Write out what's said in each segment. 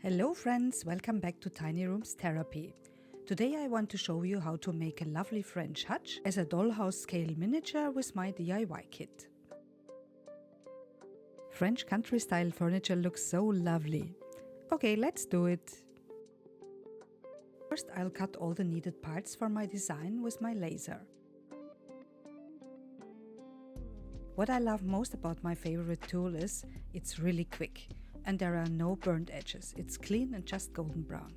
Hello friends, welcome back to Tiny Rooms Therapy. Today I want to show you how to make a lovely French hutch as a dollhouse scale miniature with my DIY kit. French country style furniture looks so lovely. Okay, let's do it. First I'll cut all the needed parts for my design with my laser. What I love most about my favorite tool is it's really quick. And there are no burnt edges. It's clean and just golden brown.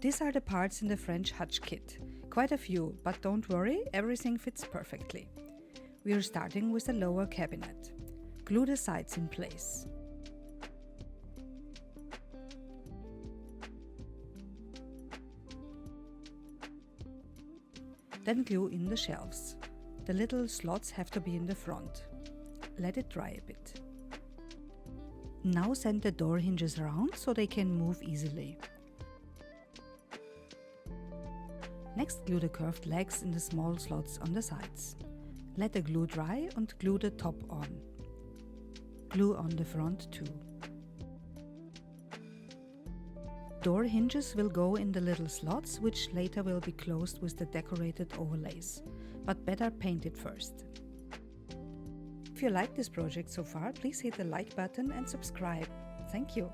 These are the parts in the French hutch kit. Quite a few, but don't worry, everything fits perfectly. We are starting with the lower cabinet. Glue the sides in place. Then glue in the shelves. The little slots have to be in the front. Let it dry a bit. Now send the door hinges around so they can move easily. Next glue the curved legs in the small slots on the sides. Let the glue dry and glue the top on. Glue on the front too. Door hinges will go in the little slots, which later will be closed with the decorated overlays, but better paint it first. If you like this project so far, please hit the like button and subscribe. Thank you.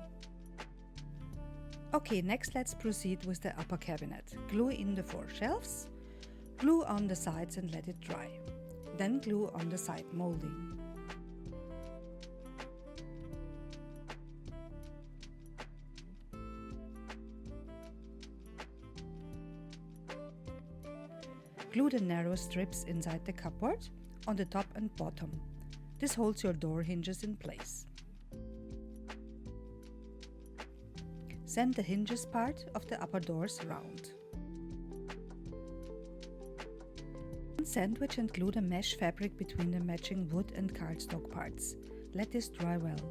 Okay, next let's proceed with the upper cabinet. Glue in the 4 shelves, glue on the sides and let it dry. Then glue on the side molding. Glue the narrow strips inside the cupboard, on the top and bottom. This holds your door hinges in place. Send the hinges part of the upper doors round. Sandwich and glue the mesh fabric between the matching wood and cardstock parts. Let this dry well.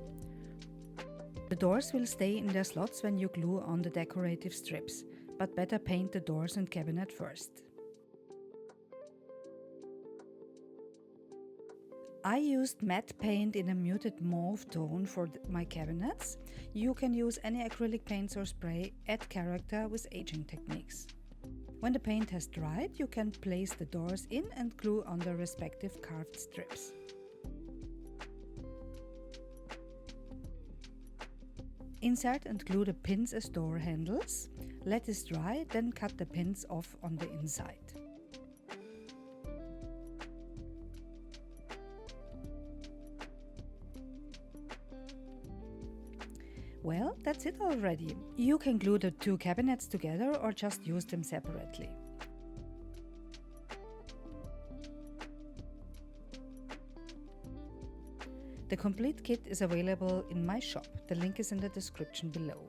The doors will stay in their slots when you glue on the decorative strips, but better paint the doors and cabinet first. I used matte paint in a muted mauve tone for my cabinets. You can use any acrylic paints or spray, add character with aging techniques. When the paint has dried, you can place the doors in and glue on the respective carved strips. Insert and glue the pins as door handles. Let this dry, then cut the pins off on the inside. Well, that's it already. You can glue the 2 cabinets together or just use them separately. The complete kit is available in my shop. The link is in the description below.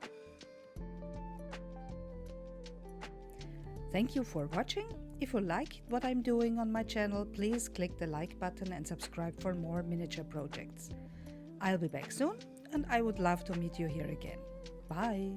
Thank you for watching. If you like what I'm doing on my channel, please click the like button and subscribe for more miniature projects. I'll be back soon, and I would love to meet you here again. Bye!